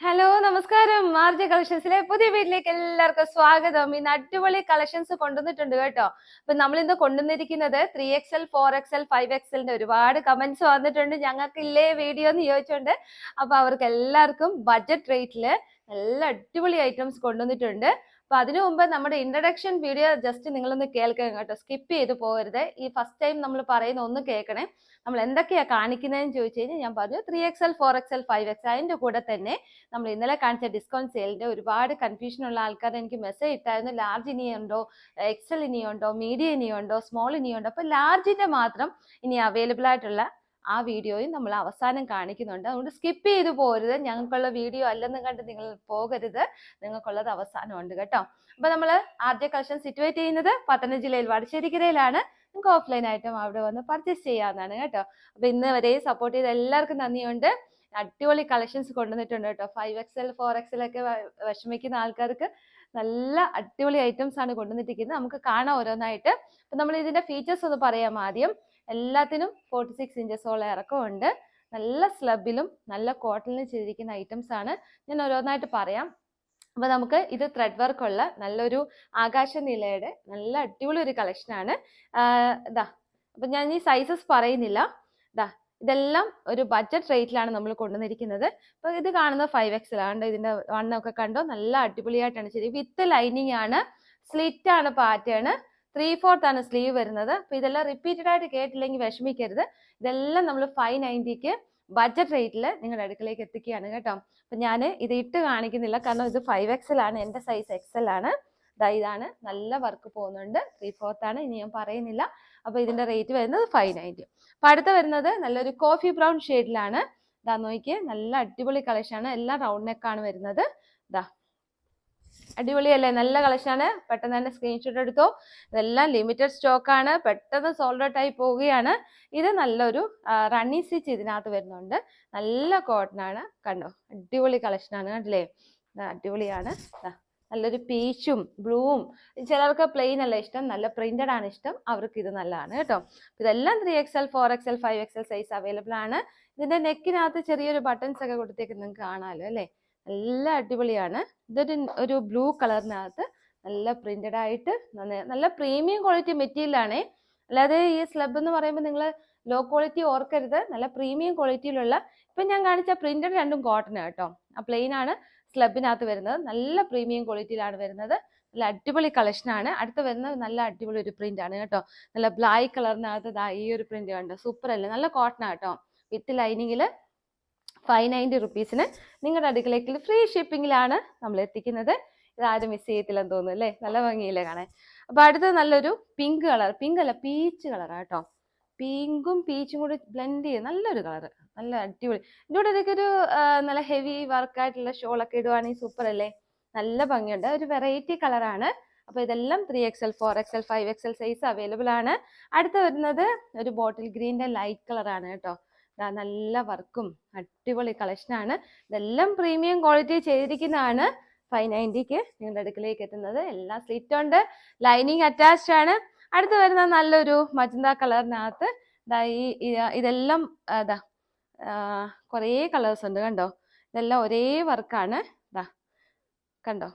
Hello നമസ്കാരം. മാർജ കളക്ഷൻസിലെ പുതിയ വീട്ടിലേക്ക് എല്ലാവർക്കും സ്വാഗതം. ഇന്ന് അടിപൊളി കളക്ഷൻസ് കൊണ്ടുവന്നിട്ടുണ്ട് കേട്ടോ. അപ്പൊ നമ്മൾ ഇന്ന് കൊണ്ടുവന്നിരിക്കുന്നത് 3XL 4XL 5XLന്റെ ഒരുപാട് കമന്റ്സ് വന്നിട്ടുണ്ട്. ഞങ്ങൾക്ക് ഇല്ലേ വീഡിയോ എന്ന് ചോദിച്ചോണ്ട്. അപ്പൊ അവർക്ക് എല്ലാവർക്കും ബഡ്ജറ്റ് റേറ്റില് നല്ല അടിപൊളി ഐറ്റംസ് കൊണ്ടുവന്നിട്ടുണ്ട്. അപ്പൊ അതിനു മുമ്പ് നമ്മുടെ ഇൻട്രഡക്ഷൻ വീഡിയോ ജസ്റ്റ് നിങ്ങളൊന്ന് കേൾക്കണം കേട്ടോ, സ്കിപ്പ് ചെയ്ത് പോകരുത്. ഈ ഫസ്റ്റ് ടൈം നമ്മൾ പറയുന്ന ഒന്ന് കേൾക്കണേ. നമ്മൾ എന്തൊക്കെയാ കാണിക്കുന്നതെന്ന് ചോദിച്ചു കഴിഞ്ഞാൽ ഞാൻ പറഞ്ഞു 3XL 4XL 5XL. അതിന്റെ കൂടെ തന്നെ നമ്മൾ ഇന്നലെ കാണിച്ച ഡിസ്കൗണ്ട് സെയിലിന്റെ ഒരുപാട് കൺഫ്യൂഷൻ ഉള്ള ആൾക്കാർ എനിക്ക് മെസ്സേജ് ഇട്ടായിരുന്നു. ലാർജ് ഇനിയുണ്ടോ, എക്സൽ ഇനിയുണ്ടോ, മീഡിയം ഇനിയുണ്ടോ, സ്മോൾ ഇനിയുണ്ടോ. അപ്പൊ ലാർജിന്റെ മാത്രം ഇനി അവൈലബിൾ ആയിട്ടുള്ള ആ വീഡിയോയും നമ്മൾ അവസാനം കാണിക്കുന്നുണ്ട്. അതുകൊണ്ട് സ്കിപ്പ് ചെയ്ത് പോകരുത്. ഞങ്ങൾക്കുള്ള വീഡിയോ അല്ലെന്ന് കണ്ട് നിങ്ങൾ പോകരുത്, നിങ്ങൾക്കുള്ളത് അവസാനമുണ്ട് കേട്ടോ. അപ്പൊ നമ്മൾ ആദ്യ കളക്ഷൻ സിറ്റുവേറ്റ് ചെയ്യുന്നത് പത്തനംതിട്ട ജില്ലയിൽ വടശ്ശേരിക്കരയിലാണ്. നിങ്ങൾക്ക് ഓഫ്ലൈൻ ആയിട്ടും അവിടെ വന്ന് പർച്ചേസ് ചെയ്യാവുന്നതാണ് കേട്ടോ. അപ്പൊ ഇന്ന് വരെ സപ്പോർട്ട് ചെയ്ത എല്ലാവർക്കും നന്ദിയുണ്ട്. അടിപൊളി കളക്ഷൻസ് കൊണ്ടുവന്നിട്ടുണ്ട് കേട്ടോ. 5XL 4XL ഒക്കെ വിഷമിക്കുന്ന ആൾക്കാർക്ക് നല്ല അടിപൊളി ഐറ്റംസ് ആണ് കൊണ്ടുവന്നിരിക്കുന്നത്. നമുക്ക് കാണാം ഓരോന്നായിട്ട്. അപ്പൊ നമ്മൾ ഇതിന്റെ ഫീച്ചേഴ്സ് ഒന്ന് പറയാം ആദ്യം. എല്ലാത്തിനും 46 ഇഞ്ചസോളം ഇറക്കമുണ്ട്. നല്ല സ്ലബിലും നല്ല കോട്ടണിലും ചെയ്തിരിക്കുന്ന ഐറ്റംസ് ആണ്. ഞാൻ ഓരോന്നായിട്ട് പറയാം. അപ്പൊ നമുക്ക് ഇത് ത്രെഡ് വർക്ക് ഉള്ള നല്ലൊരു ആകാശ നീലയുടെ നല്ല അടിപൊളി ഒരു കളക്ഷൻ ആണ്. ഇതാ അപ്പൊ ഞാൻ ഈ സൈസസ് പറയുന്നില്ല. ഇതാ ഇതെല്ലാം ഒരു ബഡ്ജറ്റ് റേറ്റിലാണ് നമ്മൾ കൊണ്ടുവന്നിരിക്കുന്നത്. അപ്പൊ ഇത് കാണുന്നത് 5XL ആണ്. ഇതിന്റെ വണ്ണമൊക്കെ കണ്ടോ, നല്ല അടിപൊളിയായിട്ടാണ് ശരി. വിത്ത് ലൈനിങ് ആണ്, സ്ലിറ്റ് ആണ് പാറ്റേൺ, 3/4 ആണ് സ്ലീവ് വരുന്നത്. അപ്പൊ ഇതെല്ലാം റിപ്പീറ്റഡ് ആയിട്ട് കേട്ടില്ലെങ്കിൽ വിഷമിക്കരുത്. ഇതെല്ലാം നമ്മൾ 590ക്ക് ബഡ്ജറ്റ് റേറ്റിൽ നിങ്ങളുടെ അടുക്കളയിലേക്ക് എത്തിക്കുകയാണ് കേട്ടോ. അപ്പൊ ഞാൻ ഇത് ഇട്ട് കാണിക്കുന്നില്ല, കാരണം ഇത് 5XL ആണ്, എന്റെ സൈസ് XL ആണ്. ഇതാണ് നല്ല വർക്ക് പോകുന്നുണ്ട്. 3/4 ആണ്, ഇനി ഞാൻ പറയുന്നില്ല. അപ്പൊ ഇതിന്റെ റേറ്റ് വരുന്നത് 590. അപ്പൊ അടുത്ത വരുന്നത് നല്ലൊരു കോഫി ബ്രൗൺ ഷെയ്ഡിലാണ്. ഇതാ നോക്കിയേ, നല്ല അടിപൊളി കളക്ഷൻ ആണ്. എല്ലാം റൗണ്ട് നെക്ക് ആണ് വരുന്നത്. ഇതാ അടിപൊളിയല്ലേ, നല്ല കളക്ഷൻ ആണ്. പെട്ടെന്ന് തന്നെ സ്ക്രീൻഷോട്ട് എടുത്തോ. ഇതെല്ലാം ലിമിറ്റഡ് സ്റ്റോക്ക് ആണ്, പെട്ടെന്ന് സോൾഡ് ഔട്ട് ആയി പോവുകയാണ്. ഇത് നല്ലൊരു റണ്ണി സ്റ്റിച്ച് ഇതിനകത്ത് വരുന്നുണ്ട്. നല്ല കോട്ടൺ ആണ്, കണ്ടോ, അടിപൊളി കളക്ഷൻ ആണ്. കണ്ടില്ലേ, അടിപൊളിയാണ്. നല്ലൊരു പീച്ചും ബ്ലൂവും. ചിലർക്ക് പ്ലെയിൻ അല്ല ഇഷ്ടം, നല്ല പ്രിന്റഡ് ആണ് ഇഷ്ടം, അവർക്ക് ഇത് നല്ലതാണ് കേട്ടോ. ഇതെല്ലാം 3XL 4XL 5XL size available ആണ്. ഇതിന്റെ നെക്കിനകത്ത് ചെറിയൊരു ബട്ടൺസ് ഒക്കെ കൊടുത്തേക്ക് നിങ്ങൾക്ക് കാണാമല്ലോ അല്ലേ, നല്ല അടിപൊളിയാണ്. ഇതൊരു ബ്ലൂ കളറിനകത്ത് നല്ല പ്രിന്റഡ് ആയിട്ട് നല്ല പ്രീമിയം ക്വാളിറ്റി മെറ്റീരിയൽ ആണ്. അല്ലാതെ ഈ സ്ലബ് എന്ന് പറയുമ്പോൾ നിങ്ങൾ ലോ ക്വാളിറ്റി ഓർക്കരുത്, നല്ല പ്രീമിയം ക്വാളിറ്റിയിലുള്ള. ഇപ്പൊ ഞാൻ കാണിച്ച പ്രിന്റഡ് രണ്ടും കോട്ടൺ കേട്ടോ. ആ പ്ലെയിൻ ആണ് സ്ലബിനകത്ത് വരുന്നത്. നല്ല പ്രീമിയം ക്വാളിറ്റിയിലാണ് വരുന്നത്. നല്ല അടിപൊളി കളക്ഷൻ ആണ്. അടുത്ത് വരുന്നത് നല്ല അടിപൊളി ഒരു പ്രിന്റ് ആണ് കേട്ടോ. നല്ല ബ്ലാക്ക് കളറിനകത്ത് ഈ ഒരു പ്രിന്റ് കണ്ടോ, സൂപ്പർ അല്ലേ, നല്ല കോട്ടൺ കേട്ടോ. വിത്ത് ലൈനിങ്ങിൽ 590 റുപ്പീസിന് നിങ്ങളുടെ അടുക്കളേക്ക് ഫ്രീ ഷിപ്പിങ്ങിലാണ് നമ്മൾ എത്തിക്കുന്നത്. ഇതാരും മിസ് ചെയ്യത്തില്ലെന്ന് തോന്നുന്നു അല്ലേ, നല്ല ഭംഗിയില്ലേ കാണാൻ. അപ്പൊ അടുത്തത് നല്ലൊരു പിങ്ക് കളർ, പിങ്ക് അല്ല പീച്ച് കളർ കേട്ടോ. പിങ്കും പീച്ചും കൂടി ബ്ലെൻഡ് ചെയ്ത് നല്ലൊരു കളർ, നല്ല അടിപൊളി. ഇതിൻ്റെ കൂടെ ഇതൊക്കെ ഒരു നല്ല ഹെവി വർക്കായിട്ടുള്ള ഷോളൊക്കെ ഇടുവാണെങ്കിൽ സൂപ്പർ അല്ലേ, നല്ല ഭംഗിയുണ്ട്. ഒരു വെറൈറ്റി കളറാണ്. അപ്പൊ ഇതെല്ലാം 3XL 4XL 5XL size available ആണ്. അടുത്ത വരുന്നത് ഒരു ബോട്ടിൽ ഗ്രീൻ്റെ ലൈറ്റ് കളറാണ് കേട്ടോ. നല്ല വർക്കും അടിപൊളി കളക്ഷൻ ആണ്. ഇതെല്ലാം പ്രീമിയം ക്വാളിറ്റി ചെയ്തിരിക്കുന്നതാണ്. 590ക്ക് നിങ്ങളുടെ അടുക്കലേക്ക് എത്തുന്നത്. എല്ലാം സ്ലിറ്റ് ഉണ്ട്, ലൈനിങ് അറ്റാച്ച്ഡ് ആണ്. അടുത്ത് വരുന്ന നല്ലൊരു മജന്ത കളറിനകത്ത് ഇതെല്ലാം കുറേ കളേഴ്സ് ഉണ്ട് കണ്ടോ. ഇതെല്ലാം ഒരേ വർക്കാണ്. കണ്ടോ,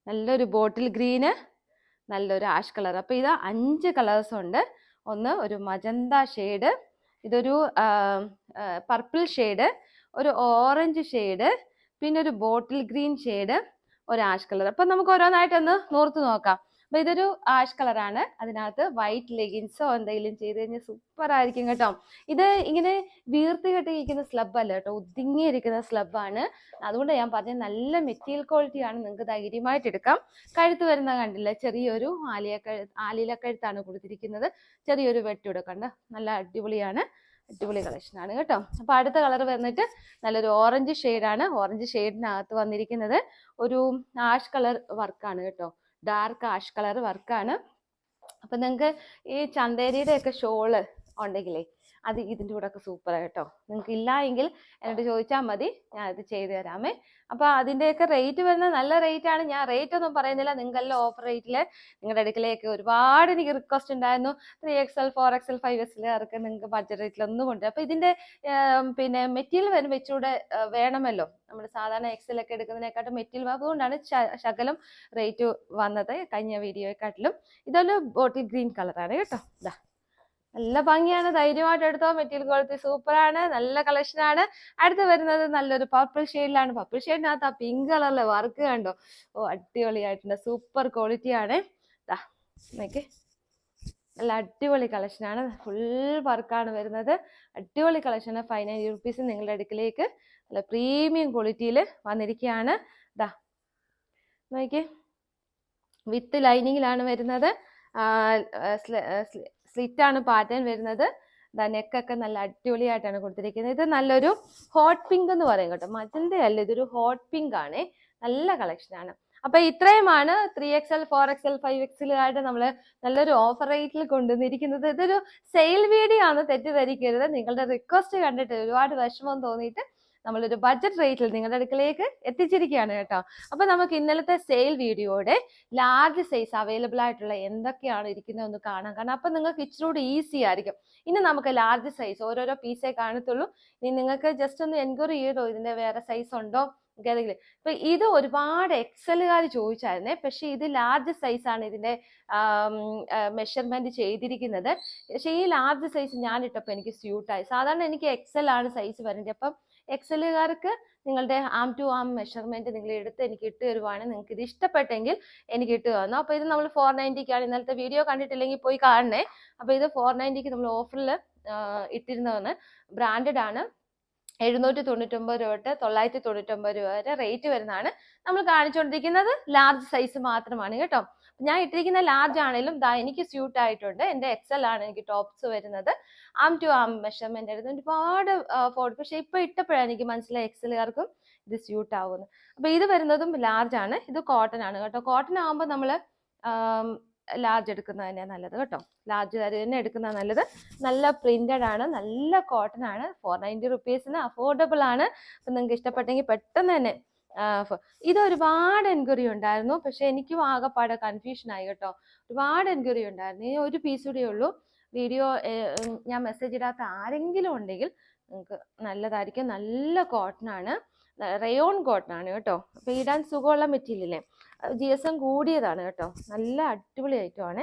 നല്ലൊരു ബോട്ടിൽ ഗ്രീന്, നല്ലൊരു ആഷ് കളർ. അപ്പൊ ഇത് 5 കളേഴ്സ് ഉണ്ട്. ഒന്ന് ഒരു മജന്ത ഷെയ്ഡ്, ഇതൊരു പർപ്പിൾ ഷെയ്ഡ്, ഒരു ഓറഞ്ച് ഷെയ്ഡ്, പിന്നെ ഒരു ബോട്ടിൽ ഗ്രീൻ ഷെയ്ഡ്, ഒരു ആഷ് കളർ. അപ്പൊ നമുക്ക് ഓരോന്നായിട്ടൊന്ന് നോർത്ത് നോക്കാം. അപ്പൊ ഇതൊരു ആഷ് കളറാണ്. അതിനകത്ത് വൈറ്റ് ലെഗിൻസോ എന്തെങ്കിലും ചെയ്ത് കഴിഞ്ഞാൽ സൂപ്പർ ആയിരിക്കും കേട്ടോ. ഇത് ഇങ്ങനെ വീർത്ത് കെട്ടിയിരിക്കുന്ന സ്ലബ് അല്ല കേട്ടോ, ഒതുങ്ങിയിരിക്കുന്ന സ്ലബാണ്. അതുകൊണ്ട് ഞാൻ പറഞ്ഞ നല്ല മെറ്റീരിയൽ ക്വാളിറ്റി ആണ്, നിങ്ങൾക്ക് ധൈര്യമായിട്ട് എടുക്കാം. കഴുത്ത് വരുന്ന കണ്ടില്ല, ചെറിയൊരു ആലിലക്കഴുത്താണ് കൊടുത്തിരിക്കുന്നത്. ചെറിയൊരു വെട്ടുകൊടുക്കണ്ട, നല്ല അടിപൊളിയാണ്, അടിപൊളി കളക്ഷൻ ആണ് കേട്ടോ. അപ്പൊ അടുത്ത കളർ വന്നിട്ട് നല്ലൊരു ഓറഞ്ച് ഷെയ്ഡാണ്. ഓറഞ്ച് ഷെയ്ഡിനകത്ത് വന്നിരിക്കുന്നത് ഒരു ആഷ് കളർ വർക്കാണ് കേട്ടോ, ഡാർക്ക് ആഷ് കളർ വർക്കാണ്. അപ്പൊ നിങ്ങൾക്ക് ഈ ചന്തേരിയുടെ ഒക്കെ ഷോള് ഉണ്ടെങ്കിലേ അത് ഇതിൻ്റെ കൂടെ ഒക്കെ സൂപ്പറാണ് കേട്ടോ. നിങ്ങൾക്ക് ഇല്ല എങ്കിൽ എന്നോട് ചോദിച്ചാൽ മതി, ഞാൻ അത് ചെയ്തു തരാമേ. അപ്പോൾ അതിൻ്റെയൊക്കെ റേറ്റ് വരുന്നത് നല്ല റേറ്റ് ആണ്. ഞാൻ റേറ്റ് ഒന്നും പറയുന്നില്ല, നിങ്ങളെല്ലാം ഓഫർ റേറ്റിൽ നിങ്ങളുടെ അടുക്കലേക്ക് ഒരുപാട് എനിക്ക് റിക്വസ്റ്റ് ഉണ്ടായിരുന്നു. 3XL 4XL 5XLകാർക്ക് നിങ്ങൾക്ക് ബഡ്ജറ്റ് റേറ്റിലൊന്നും കൊണ്ടുവരും. അപ്പോൾ ഇതിൻ്റെ പിന്നെ മെറ്റീരിയൽ വരുമ്പോൾ ഇച്ചിരൂടെ വേണമല്ലോ, നമ്മൾ സാധാരണ XL ഒക്കെ എടുക്കുന്നതിനെക്കാട്ടും മെറ്റീരിയൽ, അതുകൊണ്ടാണ് ശകലം റേറ്റ് വന്നത് കഴിഞ്ഞ വീഡിയോയെക്കാട്ടിലും. ഇതൊരു ബോട്ടിൽ ഗ്രീൻ കളറാണ് കേട്ടോ. ഇതാ നല്ല ഭംഗിയാണ്, ധൈര്യമായിട്ട് എടുത്തോ. മെറ്റീരിയൽ ക്വാളിറ്റി സൂപ്പറാണ്, നല്ല കളക്ഷനാണ്. അടുത്ത് വരുന്നത് നല്ലൊരു പർപ്പിൾ ഷെയ്ഡിലാണ്. പർപ്പിൾ ഷെയ്ഡിനകത്ത് ആ പിങ്ക് കളറിലെ വർക്ക് കണ്ടോ, ഓ അടിപൊളിയായിട്ടുണ്ട്, സൂപ്പർ ക്വാളിറ്റിയാണ്. നോക്കി നല്ല അടിപൊളി കളക്ഷനാണ്, ഫുൾ വർക്കാണ് വരുന്നത്. അടിപൊളി കളക്ഷനാണ്. 590 റുപ്പീസ് നിങ്ങളുടെ അടുക്കിലേക്ക് നല്ല പ്രീമിയം ക്വാളിറ്റിയിൽ വന്നിരിക്കുകയാണ്. നോക്കി വിത്ത് ലൈനിങ്ങിലാണ് വരുന്നത്. സ്ലിറ്റ് ആണ് പാറ്റേൺ വരുന്നത്. നെക്കൊക്കെ നല്ല അടിപൊളിയായിട്ടാണ് കൊടുത്തിരിക്കുന്നത്. ഇത് നല്ലൊരു ഹോട്ട് പിങ്ക് എന്ന് പറയും കേട്ടോ, മജന്ത അല്ല, ഇതൊരു ഹോട്ട് പിങ്ക് ആണ്. നല്ല കളക്ഷനാണ്. അപ്പൊ ഇത്രയുമാണ് 3XL 4XL 5XL ആയിട്ട് നമ്മൾ നല്ലൊരു ഓഫർ റേറ്റിൽ കൊണ്ടുവന്നിരിക്കുന്നത്. ഇതൊരു സെയിൽ വീഡിയോ ആണ്, തെറ്റിദ്ധരിക്കരുത്. നിങ്ങളുടെ റിക്വസ്റ്റ് കണ്ടിട്ട് ഒരുപാട് വിഷമം തോന്നിയിട്ട് നമ്മളൊരു ബഡ്ജറ്റ് റേറ്റിൽ നിങ്ങളുടെ അടുക്കലേക്ക് എത്തിച്ചിരിക്കുകയാണ് കേട്ടോ. അപ്പൊ നമുക്ക് ഇന്നലത്തെ സെയിൽ വീഡിയോയുടെ ലാർജ് സൈസ് അവൈലബിൾ ആയിട്ടുള്ള എന്തൊക്കെയാണ് ഇരിക്കുന്നത് ഒന്ന് കാണാം. കാരണം അപ്പൊ നിങ്ങൾക്ക് ഇച്ചിരി ഈസി ആയിരിക്കും. ഇനി നമുക്ക് ലാർജ് സൈസ് ഓരോരോ പീസേ കാണത്തുള്ളൂ. ഇനി നിങ്ങൾക്ക് ജസ്റ്റ് ഒന്ന് എൻക്വയറി ചെയ്തോ, ഇതിന്റെ വേറെ സൈസ് ഉണ്ടോ ഏതെങ്കിലും. ഇപ്പൊ ഇത് ഒരുപാട് എക്സലുകാർ ചോദിച്ചായിരുന്നേ, പക്ഷെ ഇത് ലാർജ് സൈസ് ആണ് ഇതിന്റെ മെഷർമെന്റ് ചെയ്തിരിക്കുന്നത്. പക്ഷെ ഈ ലാർജ് സൈസ് ഞാൻ ഇട്ടപ്പോൾ എനിക്ക് സ്യൂട്ടായി. സാധാരണ എനിക്ക് XL ആണ് സൈസ് വരേണ്ടത്. അപ്പം XLകാർക്ക് നിങ്ങളുടെ ആം ടു ആം മെഷർമെന്റ് നിങ്ങൾ എടുത്ത് എനിക്ക് ഇട്ട് തരുവാണെങ്കിൽ നിങ്ങൾക്ക് ഇത് ഇഷ്ടപ്പെട്ടെങ്കിൽ എനിക്ക് ഇട്ട് തന്നു. അപ്പൊ ഇത് നമ്മൾ 490ക്കാണ്. ഇന്നലത്തെ വീഡിയോ കണ്ടിട്ടില്ലെങ്കിൽ പോയി കാണണേ. അപ്പൊ ഇത് 490ക്ക് നമ്മൾ ഓഫറിൽ ഇട്ടിരുന്നതാണ്. ബ്രാൻഡഡ് ആണ്. 799 രൂപ തൊട്ട് 999 രൂപ വരെ റേറ്റ് വരുന്നതാണ്. നമ്മൾ കാണിച്ചുകൊണ്ടിരിക്കുന്നത് ലാർജ് സൈസ് മാത്രമാണ് കേട്ടോ. ഞാൻ ഇട്ടിരിക്കുന്ന ലാർജ് ആണെങ്കിലും എനിക്ക് സ്യൂട്ട് ആയിട്ടുണ്ട്. എൻ്റെ XL ആണ് എനിക്ക് ടോപ്സ് വരുന്നത്. ആം ടു ആം മെഷർമെന്റ് എടുത്ത് ഒരുപാട് ഫോട്ടോ. പക്ഷെ ഇപ്പൊ ഇട്ടപ്പോഴാണ് എനിക്ക് മനസ്സിലായി XLകാർക്കും ഇത് സ്യൂട്ട് ആവുന്നു. അപ്പൊ ഇത് വരുന്നതും ലാർജ് ആണ്. ഇത് കോട്ടൺ ആണ് കേട്ടോ. കോട്ടൺ ആകുമ്പോൾ നമ്മൾ ലാർജ് എടുക്കുന്നത് തന്നെയാണ് നല്ലത് കേട്ടോ. ലാർജ് തന്നെ എടുക്കുന്നത് നല്ലത്. നല്ല പ്രിന്റഡ് ആണ്, നല്ല കോട്ടൺ ആണ്. 490 റുപ്പീസിന് അഫോർഡബിൾ ആണ്. അപ്പൊ നിങ്ങൾക്ക് ഇഷ്ടപ്പെട്ടെങ്കിൽ പെട്ടെന്ന് തന്നെ ഇത് ഒരുപാട് എൻക്വയറി ഉണ്ടായിരുന്നു. പക്ഷെ എനിക്കും ആകെപ്പാടെ കൺഫ്യൂഷൻ ആയി കേട്ടോ. ഒരുപാട് എൻക്വയറി ഉണ്ടായിരുന്നു. ഈ ഒരു പീസ് കൂടെ ഉള്ളൂ. വീഡിയോ ഞാൻ മെസ്സേജ് ഇടാത്ത ആരെങ്കിലും ഉണ്ടെങ്കിൽ നിങ്ങൾക്ക് നല്ലതായിരിക്കും. നല്ല കോട്ടൺ ആണ്, റയോൺ കോട്ടൺ ആണ് കേട്ടോ. അപ്പൊ ഇടാൻ സുഖമുള്ള മെറ്റീരിയലേ, GSM കൂടിയതാണ് കേട്ടോ. നല്ല അടിപൊളി ഐറ്റമാണ്.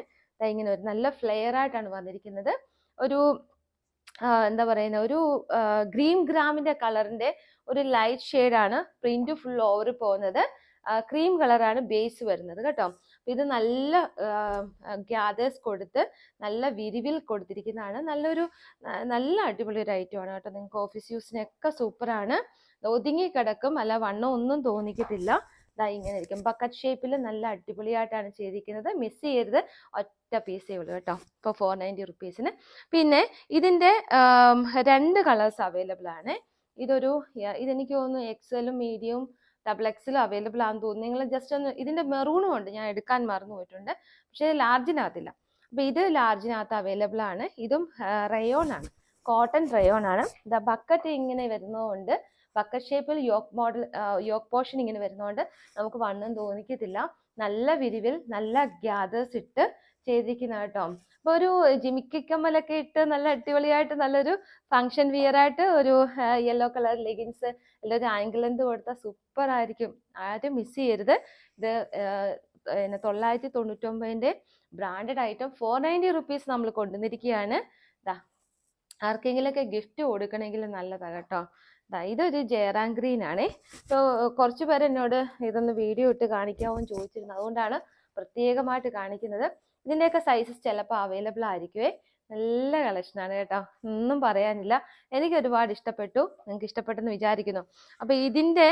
ഇങ്ങനെ ഒരു നല്ല ഫ്ലെയർ ആയിട്ടാണ് വന്നിരിക്കുന്നത്. ഒരു എന്താ പറയുന്ന ഒരു ഗ്രീൻ ഗ്രാമിന്റെ കളറിന്റെ ഒരു ലൈറ്റ് ഷെയ്ഡാണ്. പ്രിന്റ് ഫുൾ ഓവർ പോകുന്നത്. ക്രീം കളറാണ് ബേസ് വരുന്നത് കേട്ടോ. അപ്പൊ ഇത് നല്ല ഗ്യാദേഴ്സ് കൊടുത്ത് നല്ല വിരിവിൽ കൊടുത്തിരിക്കുന്നതാണ്. നല്ല അടിപൊളി ഒരു ഐറ്റമാണ് കേട്ടോ. നിങ്ങൾക്ക് ഓഫീസ് യൂസിനൊക്കെ സൂപ്പറാണ്. ഒതുങ്ങി കിടക്കും, അല്ല വണ്ണം ഒന്നും തോന്നിക്കത്തില്ല. ഇങ്ങനെ ഇരിക്കും. ബക്കറ്റ് ഷേപ്പിൽ നല്ല അടിപൊളിയായിട്ടാണ് ചെയ്തിരിക്കുന്നത്. മിസ് ചെയ്യരുത്, ഒറ്റ പീസേ ഉള്ളൂ കേട്ടോ. ഇപ്പോൾ 490 റുപ്പീസിന്. പിന്നെ ഇതിന്റെ 2 കളേഴ്സ് അവൈലബിൾ ആണ്. ഇതെനിക്ക് തോന്നുന്നു XL മീഡിയവും XXL അവൈലബിൾ ആണെന്ന് തോന്നുന്നു. നിങ്ങൾ ജസ്റ്റ് ഒന്ന് ഇതിന്റെ മെറൂണും ഉണ്ട്, ഞാൻ എടുക്കാൻ മറന്നു പോയിട്ടുണ്ട്. പക്ഷേ ലാർജിനകത്തില്ല. അപ്പൊ ഇത് ലാർജിനകത്ത് അവൈലബിൾ ആണ്. ഇതും റയോൺ ആണ്, കോട്ടൺ റയോൺ ആണ്. ബക്കറ്റ് ഇങ്ങനെ വരുന്നതുകൊണ്ട്, ബക്കറ്റ് ഷേപ്പിൽ യോക്ക് പോർഷൻ ഇങ്ങനെ വരുന്നതുകൊണ്ട് നമുക്ക് വണ്ണം തോന്നിക്കത്തില്ല. നല്ല വിരിവിൽ നല്ല ഗ്യാദേഴ്സ് ഇട്ട് ചെയ്തിരിക്കുന്ന കേട്ടോ. അപ്പൊ ഒരു ജിമിക്കമ്മലൊക്കെ ഇട്ട് നല്ല അടിപൊളിയായിട്ട് നല്ലൊരു ഫങ്ഷൻ വിയർ ആയിട്ട് ഒരു യെല്ലോ കളർ ലെഗിൻസ് അല്ലെങ്കിൽ ഒരു ആംഗിൾ ലെന്ത് കൊടുത്താൽ സൂപ്പർ ആയിരിക്കും. ആരും മിസ് ചെയ്യരുത്. ഇത് 999ന്റെ ബ്രാൻഡഡ് ഐറ്റം 490 റുപ്പീസ് നമ്മൾ കൊണ്ടുവന്നിരിക്കുകയാണ്. ആർക്കെങ്കിലൊക്കെ ഗിഫ്റ്റ് കൊടുക്കണമെങ്കിൽ നല്ലതാണ് കേട്ടോ. ഇതൊരു ജയറാം ഗ്രീൻ ആണേ. ഇപ്പോൾ കുറച്ച് പേര് എന്നോട് ഇതൊന്ന് വീഡിയോ ഇട്ട് കാണിക്കാമോ എന്ന് ചോദിച്ചിരുന്നു. അതുകൊണ്ടാണ് പ്രത്യേകമായിട്ട് കാണിക്കുന്നത്. ഇതിൻ്റെയൊക്കെ സൈസസ് ചിലപ്പോൾ അവൈലബിൾ ആയിരിക്കുമേ. നല്ല കളക്ഷനാണ് കേട്ടോ, ഒന്നും പറയാനില്ല. എനിക്ക് ഒരുപാട് ഇഷ്ടപ്പെട്ടു, നിങ്ങൾക്ക് ഇഷ്ടപ്പെട്ടെന്ന് വിചാരിക്കുന്നു. അപ്പോൾ ഇതിൻ്റെ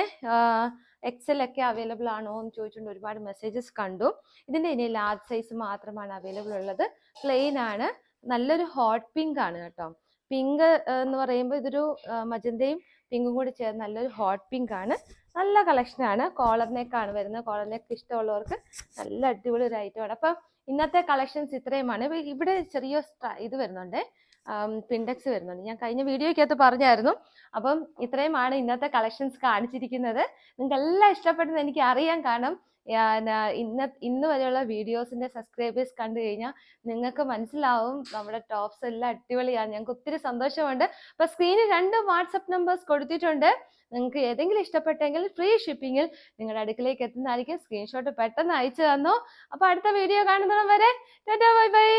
XL ഒക്കെ അവൈലബിൾ ആണോ എന്ന് ചോദിച്ചുകൊണ്ട് ഒരുപാട് മെസ്സേജസ് കണ്ടു. ഇതിൻ്റെ ഇനി ലാർജ് സൈസ് മാത്രമാണ് അവൈലബിൾ ഉള്ളത്. പ്ലെയിൻ ആണ്. നല്ലൊരു ഹോട്ട് പിങ്ക് ആണ് കേട്ടോ. പിങ്ക് എന്ന് പറയുമ്പോൾ ഇതൊരു മജന്തയും പിങ്കും കൂടി ചേർന്ന് നല്ലൊരു ഹോട്ട് പിങ്ക് ആണ്. നല്ല കളക്ഷനാണ്. കോളർ നെക്കാണ് വരുന്നത്. കോളർ നെക്ക് ഇഷ്ടമുള്ളവർക്ക് നല്ല അടിപൊളി ഒരു ഐറ്റമാണ്. അപ്പം ഇന്നത്തെ കളക്ഷൻസ് ഇത്രയുമാണ്. ഇവിടെ ചെറിയ ഇത് വരുന്നുണ്ട്, പിൻഡെക്സ് വരുന്നുണ്ട്. ഞാൻ കഴിഞ്ഞ വീഡിയോയ്ക്കകത്ത് പറഞ്ഞായിരുന്നു. അപ്പം ഇത്രയുമാണ് ഇന്നത്തെ കളക്ഷൻസ് കാണിച്ചിരിക്കുന്നത്. നിങ്ങൾക്ക് എല്ലാം ഇഷ്ടപ്പെട്ടെന്ന് എനിക്ക് അറിയാൻ, കാരണം ഇന്ന് വരെയുള്ള വീഡിയോസിന്റെ സബ്സ്ക്രൈബേഴ്സ് കണ്ടു കഴിഞ്ഞാൽ നിങ്ങൾക്ക് മനസ്സിലാവും നമ്മുടെ ടോപ്സ് എല്ലാം അടിപൊളിയാണ്. ഞങ്ങൾക്ക് ഒത്തിരി സന്തോഷമുണ്ട്. അപ്പൊ സ്ക്രീനിൽ 2 വാട്സപ്പ് നമ്പേഴ്സ് കൊടുത്തിട്ടുണ്ട്. നിങ്ങൾക്ക് ഏതെങ്കിലും ഇഷ്ടപ്പെട്ടെങ്കിൽ ഫ്രീ ഷിപ്പിങ്ങിൽ നിങ്ങളുടെ അടുക്കിലേക്ക് എത്തുന്നതായിരിക്കും. സ്ക്രീൻഷോട്ട് പെട്ടെന്ന് അയച്ചു തന്നു. അപ്പൊ അടുത്ത വീഡിയോ കാണുന്നതും വരെ ടാറ്റാ ബൈ ബൈ.